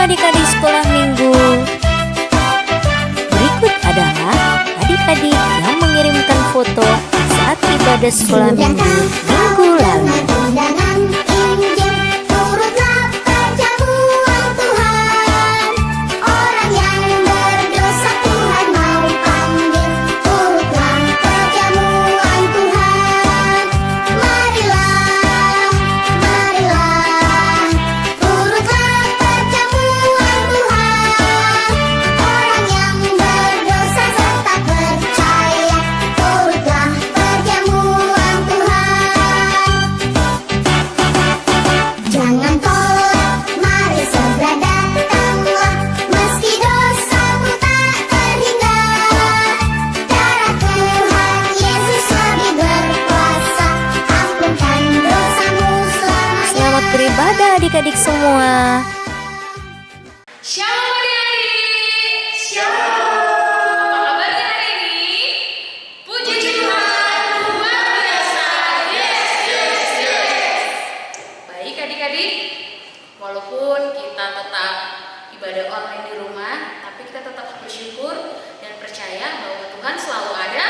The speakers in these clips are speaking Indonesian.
adik-adik sekolah minggu. Berikut adalah adik-adik yang mengirimkan foto saat ibadah sekolah minggu lalu. Beribadah adik-adik semua. Shalom adik-adik. Shalom. Apa kabarnya hari ini? Puji Tuhan, luar biasa. Yes. Baik adik-adik, walaupun kita tetap ibadah online di rumah, tapi kita tetap bersyukur dan percaya bahwa Tuhan selalu ada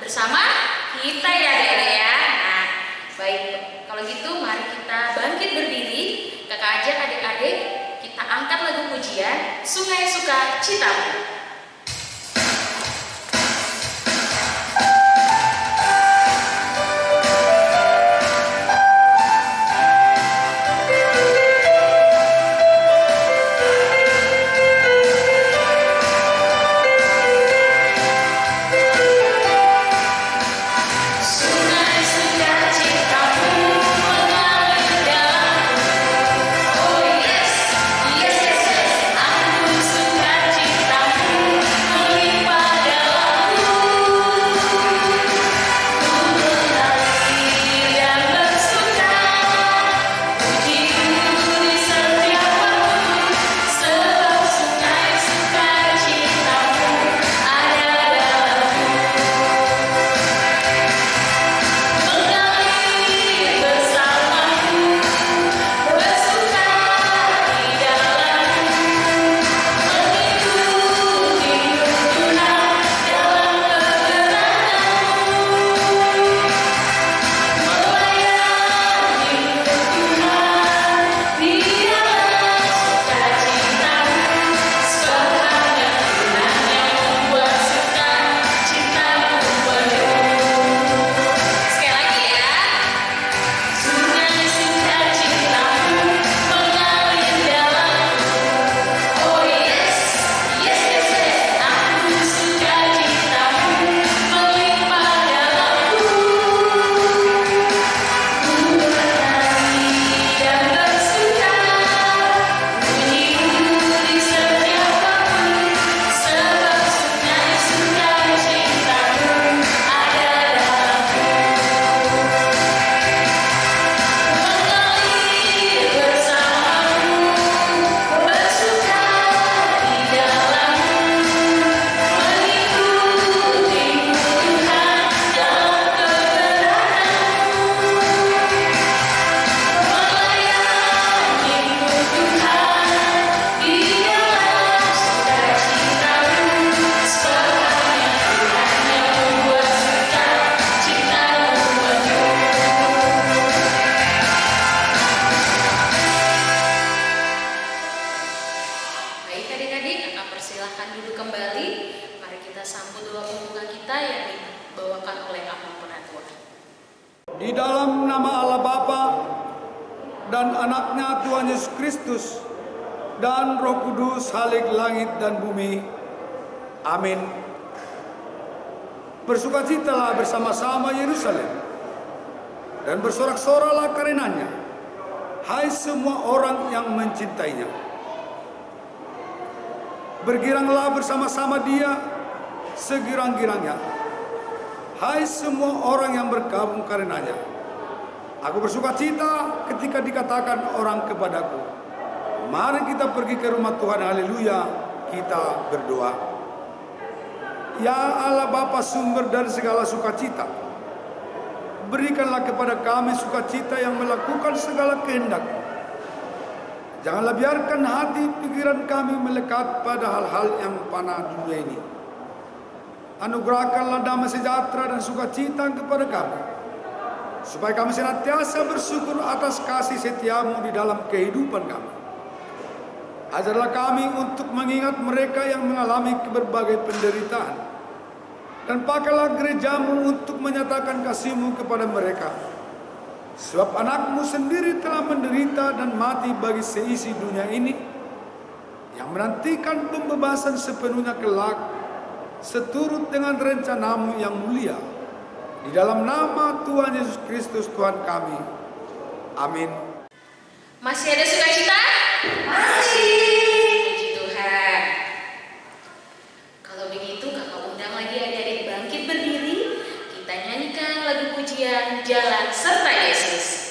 bersama kita ya adik-adik ya. Nah, baik. Kalau gitu mari kita bangkit berdiri. Kakak ajak adik-adik kita angkat lagu pujian Sungai Sukacitamu. Di dalam nama Allah Bapa dan anaknya Tuhan Yesus Kristus dan Roh Kudus Halik langit dan bumi. Amin. Bersukacitalah bersama-sama Yerusalem dan bersorak-soralah karenanya, hai semua orang yang mencintainya. Bergiranglah bersama-sama Dia segirang-girangnya, hai semua orang yang bergabung karenanya. Aku bersukacita ketika dikatakan orang kepadaku, mari kita pergi ke rumah Tuhan. Haleluya. Kita berdoa. Ya Allah Bapa, sumber dari segala sukacita, berikanlah kepada kami sukacita yang melakukan segala kehendak. Janganlah biarkan hati pikiran kami melekat pada hal-hal yang fana dunia ini. Anugerahkanlah damai sejahtera dan sukacita kepada kami, supaya kami senantiasa bersyukur atas kasih setiamu di dalam kehidupan kami. Ajarlah kami untuk mengingat mereka yang mengalami berbagai penderitaan, dan pakailah gerejamu untuk menyatakan kasihmu kepada mereka. Sebab anakmu sendiri telah menderita dan mati bagi seisi dunia ini, yang menantikan pembebasan sepenuhnya kelak, seturut dengan rencanamu yang mulia. Di dalam nama Tuhan Yesus Kristus Tuhan kami. Amin. Masih ada sukacita? Masih. Puji Tuhan. Kalau begitu kakak undang lagi adik-adik bangkit berdiri. Kita nyanyikan lagu pujian Jalan Serta Yesus.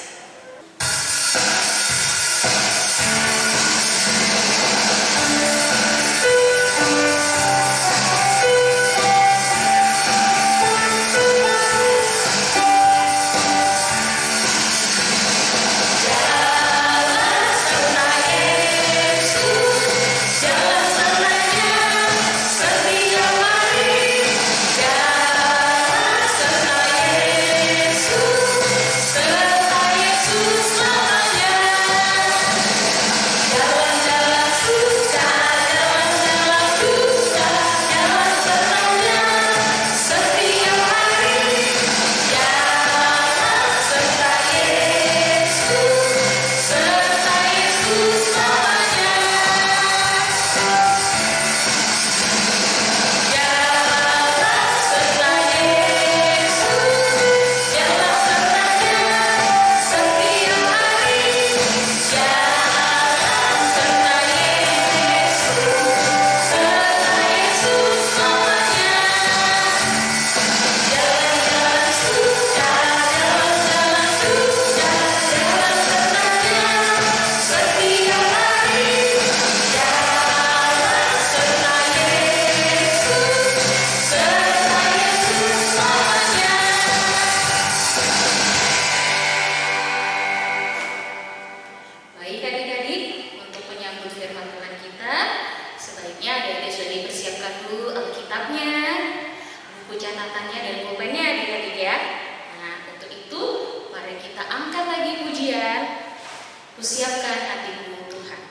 Kusiapkan hatimu Tuhan.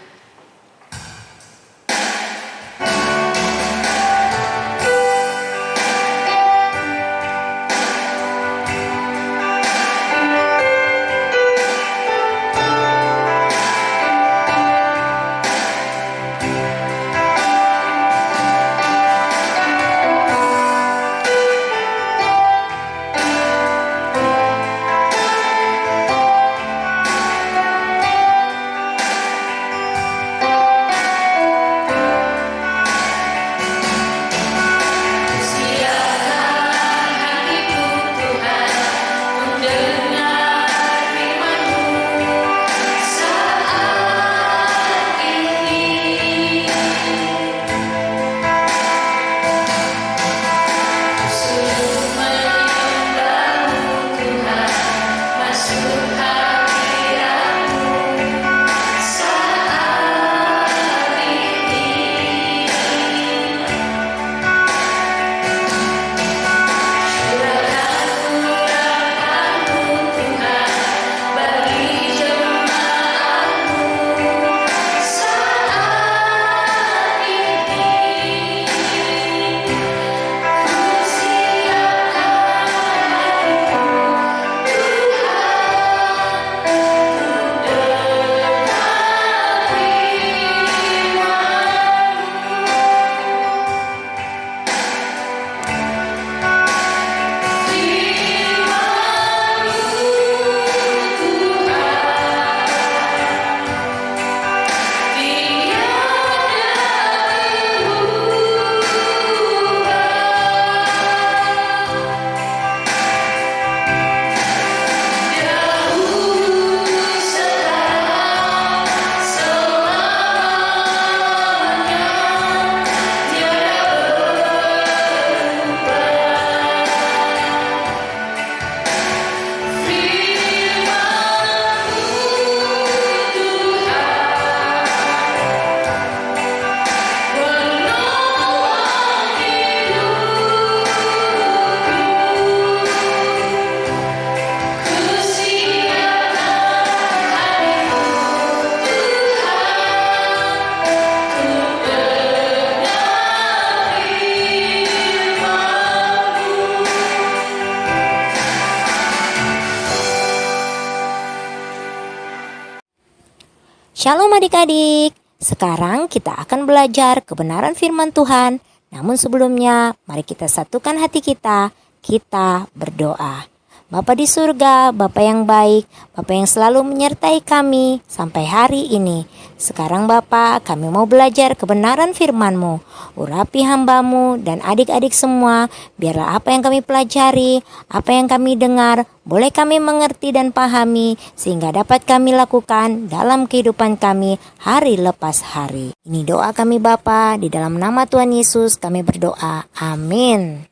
Shalom adik-adik. Sekarang kita akan belajar kebenaran firman Tuhan. Namun sebelumnya, mari kita satukan hati kita berdoa. Bapa di surga, Bapa yang baik, Bapa yang selalu menyertai kami sampai hari ini. Sekarang Bapa, kami mau belajar kebenaran firman-Mu. Urapi hamba-Mu dan adik-adik semua, biarlah apa yang kami pelajari, apa yang kami dengar, boleh kami mengerti dan pahami, sehingga dapat kami lakukan dalam kehidupan kami hari lepas hari. Ini doa kami Bapa, di dalam nama Tuhan Yesus kami berdoa. Amin.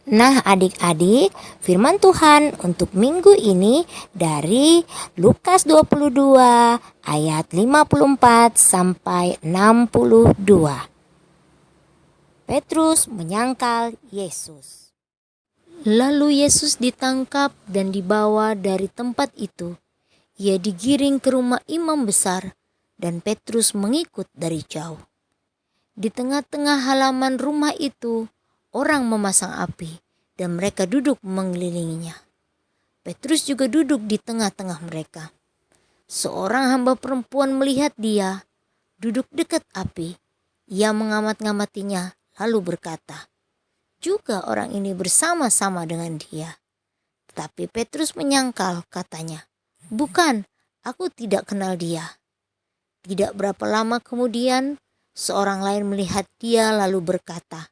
Nah adik-adik, firman Tuhan untuk minggu ini dari Lukas 22 ayat 54 sampai 62. Petrus menyangkal Yesus. Lalu Yesus ditangkap dan dibawa dari tempat itu. Ia digiring ke rumah imam besar dan Petrus mengikut dari jauh. Di tengah-tengah halaman rumah itu, orang memasang api dan mereka duduk mengelilinginya. Petrus juga duduk di tengah-tengah mereka. Seorang hamba perempuan melihat dia duduk dekat api. Ia mengamat-ngamatinya lalu berkata, "Juga orang ini bersama-sama dengan dia." Tetapi Petrus menyangkal, katanya, "Bukan, aku tidak kenal dia." Tidak berapa lama kemudian, seorang lain melihat dia lalu berkata,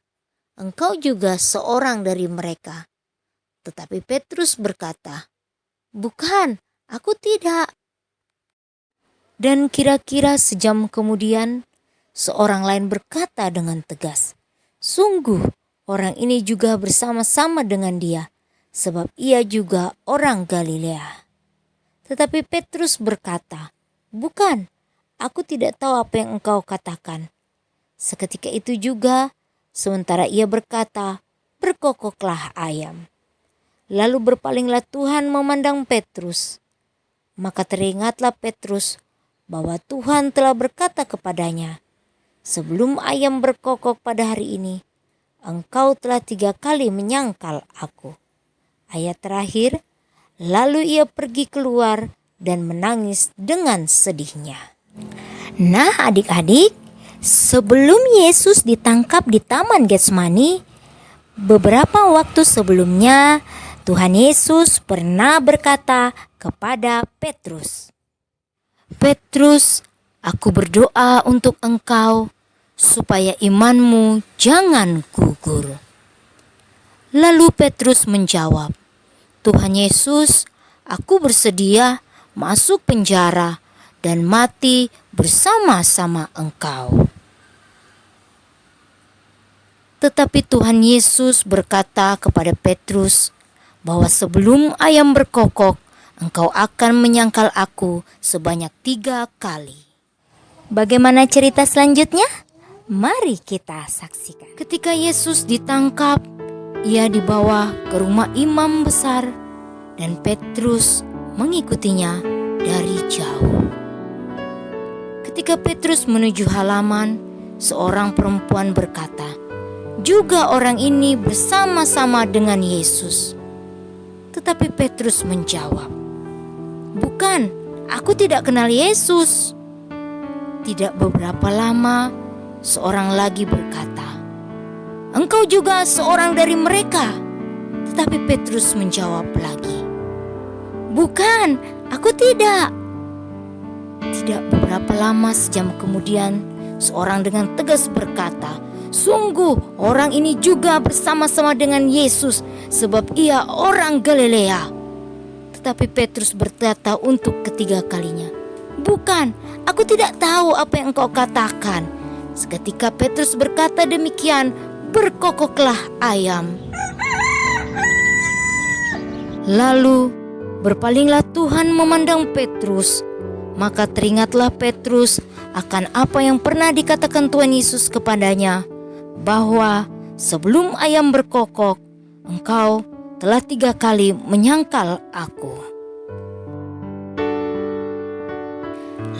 "Engkau juga seorang dari mereka." Tetapi Petrus berkata, "Bukan, aku tidak." Dan kira-kira sejam kemudian, seorang lain berkata dengan tegas, "Sungguh, orang ini juga bersama-sama dengan dia, sebab ia juga orang Galilea." Tetapi Petrus berkata, "Bukan, aku tidak tahu apa yang engkau katakan." Seketika itu juga, sementara ia berkata, berkokoklah ayam. Lalu berpalinglah Tuhan memandang Petrus. Maka teringatlah Petrus bahwa Tuhan telah berkata kepadanya, "Sebelum ayam berkokok pada hari ini, engkau telah 3 kali menyangkal aku." Ayat terakhir, lalu ia pergi keluar dan menangis dengan sedihnya. Nah adik-adik, sebelum Yesus ditangkap di Taman Getsemani, beberapa waktu sebelumnya Tuhan Yesus pernah berkata kepada Petrus, "Petrus, aku berdoa untuk engkau supaya imanmu jangan gugur." Lalu Petrus menjawab, "Tuhan Yesus, aku bersedia masuk penjara dan mati bersama-sama engkau." Tetapi Tuhan Yesus berkata kepada Petrus bahwa sebelum ayam berkokok, engkau akan menyangkal aku sebanyak 3 kali. Bagaimana cerita selanjutnya? Mari kita saksikan. Ketika Yesus ditangkap, ia dibawa ke rumah imam besar dan Petrus mengikutinya dari jauh. Ketika Petrus menuju halaman, seorang perempuan berkata, "Juga orang ini bersama-sama dengan Yesus." Tetapi Petrus menjawab, "Bukan, aku tidak kenal Yesus." Tidak beberapa lama, seorang lagi berkata, "Engkau juga seorang dari mereka." Tetapi Petrus menjawab lagi, "Bukan, aku tidak." Tidak beberapa lama sejam kemudian, seorang dengan tegas berkata, "Sungguh orang ini juga bersama-sama dengan Yesus, sebab ia orang Galilea." Tetapi Petrus berkata untuk ketiga kalinya, "Bukan, aku tidak tahu apa yang engkau katakan." Seketika Petrus berkata demikian, berkokoklah ayam. Lalu berpalinglah Tuhan memandang Petrus. Maka teringatlah Petrus akan apa yang pernah dikatakan Tuhan Yesus kepadanya, bahwa sebelum ayam berkokok, engkau telah 3 kali menyangkal aku.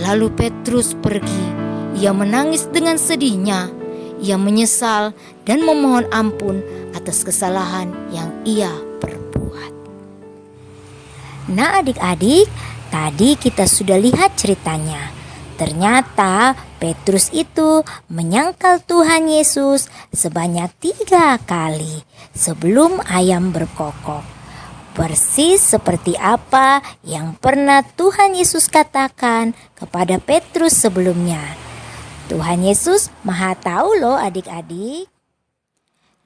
Lalu Petrus pergi, ia menangis dengan sedihnya, ia menyesal dan memohon ampun atas kesalahan yang ia perbuat. Nah adik-adik, Tadi kita sudah lihat ceritanya. Ternyata Petrus itu menyangkal Tuhan Yesus sebanyak 3 kali sebelum ayam berkokok. Persis seperti apa yang pernah Tuhan Yesus katakan kepada Petrus sebelumnya. Tuhan Yesus Maha tahu loh adik-adik.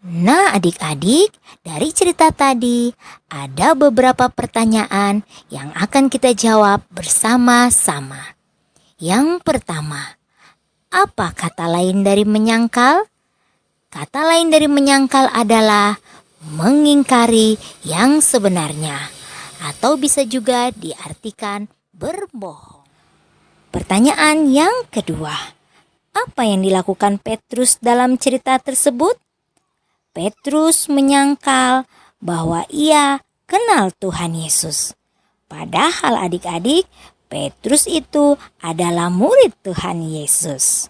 Nah adik-adik, dari cerita tadi ada beberapa pertanyaan yang akan kita jawab bersama-sama. Yang pertama, apa kata lain dari menyangkal? Kata lain dari menyangkal adalah mengingkari yang sebenarnya, atau bisa juga diartikan berbohong. Pertanyaan yang kedua, apa yang dilakukan Petrus dalam cerita tersebut? Petrus menyangkal bahwa ia kenal Tuhan Yesus. Padahal adik-adik, Petrus itu adalah murid Tuhan Yesus.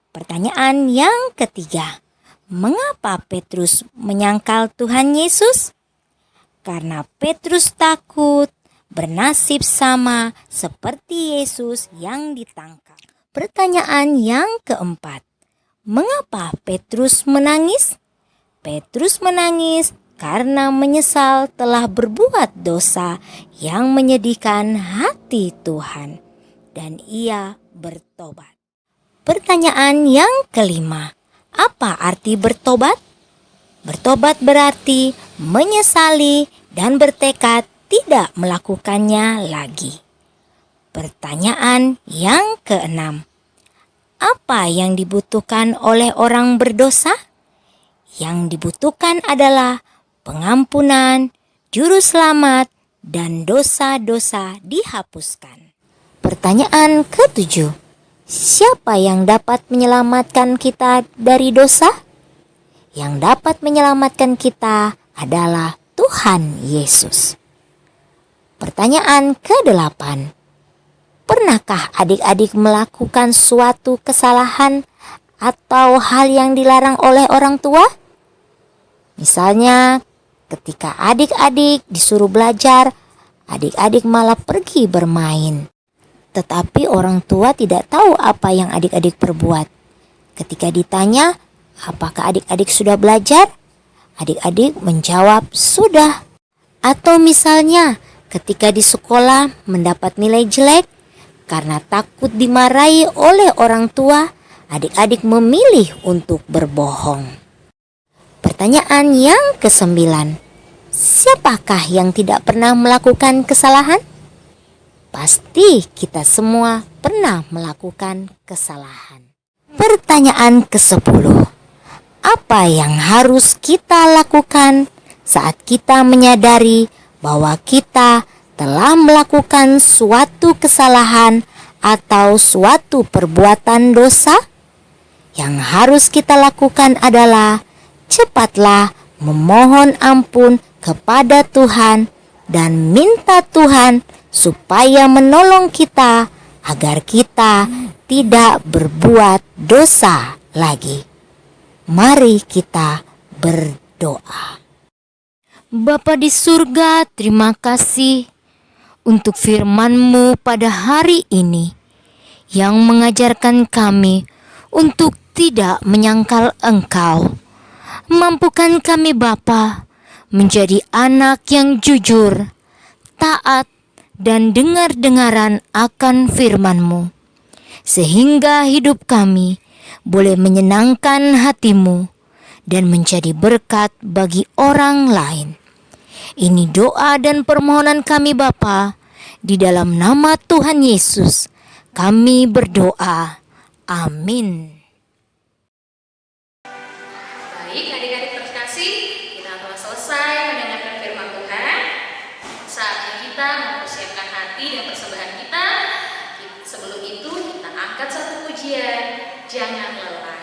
Pertanyaan yang ketiga, mengapa Petrus menyangkal Tuhan Yesus? Karena Petrus takut bernasib sama seperti Yesus yang ditangkap. Pertanyaan yang keempat, mengapa Petrus menangis? Petrus menangis karena menyesal telah berbuat dosa yang menyedihkan hati Tuhan, dan ia bertobat. Pertanyaan yang kelima, apa arti bertobat? Bertobat berarti menyesali dan bertekad tidak melakukannya lagi. Pertanyaan yang keenam, apa yang dibutuhkan oleh orang berdosa? Yang dibutuhkan adalah pengampunan, juru selamat, dan dosa-dosa dihapuskan. Pertanyaan ketujuh, siapa yang dapat menyelamatkan kita dari dosa? Yang dapat menyelamatkan kita adalah Tuhan Yesus. Pertanyaan ke-8, pernahkah adik-adik melakukan suatu kesalahan atau hal yang dilarang oleh orang tua? Misalnya, ketika adik-adik disuruh belajar, adik-adik malah pergi bermain. Tetapi orang tua tidak tahu apa yang adik-adik perbuat. Ketika ditanya, apakah adik-adik sudah belajar? Adik-adik menjawab, sudah. Atau misalnya, ketika di sekolah mendapat nilai jelek, karena takut dimarahi oleh orang tua, adik-adik memilih untuk berbohong. Pertanyaan yang ke-9, siapakah yang tidak pernah melakukan kesalahan? Pasti kita semua pernah melakukan kesalahan. Pertanyaan ke-10, apa yang harus kita lakukan saat kita menyadari bahwa kita telah melakukan suatu kesalahan atau suatu perbuatan dosa? Yang harus kita lakukan adalah cepatlah memohon ampun kepada Tuhan dan minta Tuhan supaya menolong kita agar kita tidak berbuat dosa lagi. Mari kita berdoa. Bapa di surga, terima kasih untuk firman-Mu pada hari ini yang mengajarkan kami untuk tidak menyangkal Engkau. Mampukan kami Bapa menjadi anak yang jujur, taat, dan dengar-dengaran akan firman-Mu, sehingga hidup kami boleh menyenangkan hati-Mu dan menjadi berkat bagi orang lain. Ini doa dan permohonan kami Bapa, di dalam nama Tuhan Yesus kami berdoa. Amin. Baik, adik-adik terkasih, kita telah selesai mendengarkan firman Tuhan. Saatnya kita mempersiapkan hati dan persembahan kita. Sebelum itu, kita angkat satu pujian, jangan lelah.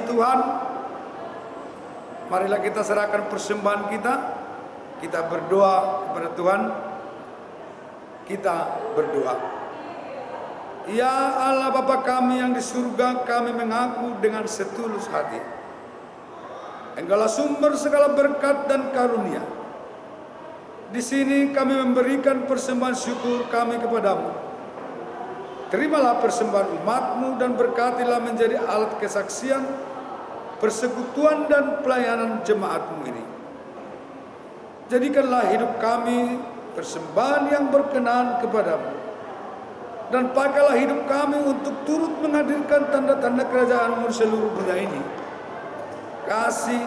Tuhan, marilah kita serahkan persembahan kita. Kita berdoa kepada Tuhan. Kita berdoa. Ya Allah Bapa kami yang di surga, kami mengaku dengan setulus hati, Engkaulah sumber segala berkat dan karunia. Di sini kami memberikan persembahan syukur kami kepadamu. Terimalah persembahan umat-Mu dan berkatilah menjadi alat kesaksian, persekutuan dan pelayanan jemaat-Mu ini. Jadikanlah hidup kami persembahan yang berkenan kepadamu, dan pakailah hidup kami untuk turut menghadirkan tanda-tanda kerajaan-Mu di seluruh dunia ini. Kasih,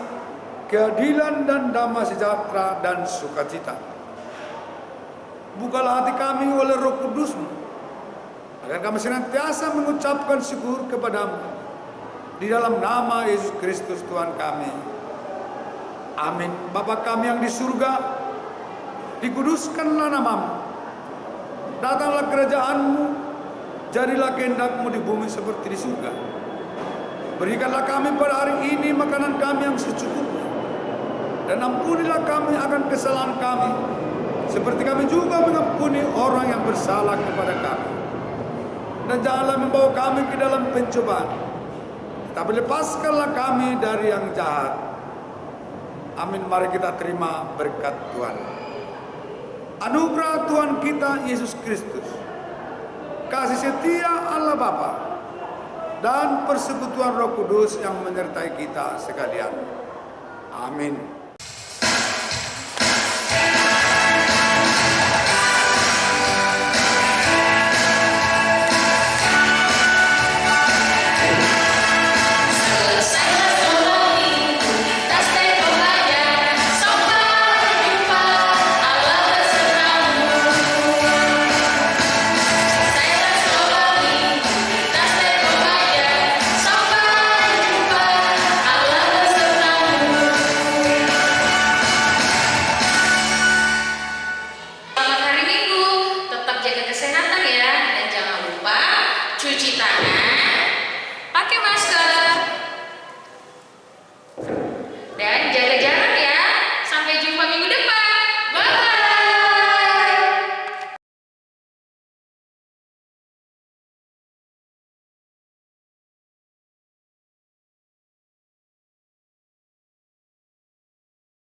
keadilan dan damai sejahtera dan sukacita. Bukalah hati kami oleh Roh Kudus-Mu, agar kami senantiasa mengucapkan syukur kepadamu. Di dalam nama Yesus Kristus Tuhan kami. Amin. Bapa kami yang di surga, dikuduskanlah namamu. Datanglah kerajaan-Mu, jadilah kehendak-Mu di bumi seperti di surga. Berikanlah kami pada hari ini makanan kami yang secukupnya, dan ampunilah kami akan kesalahan kami, seperti kami juga mengampuni orang yang bersalah kepada kami. Dan janganlah membawa kami ke dalam pencobaan, tapi lepaskanlah kami dari yang jahat. Amin. Mari kita terima berkat Tuhan. Anugerah Tuhan kita Yesus Kristus, kasih setia Allah Bapa, dan persekutuan Roh Kudus yang menyertai kita sekalian. Amin. Cuci tangan, pakai masker.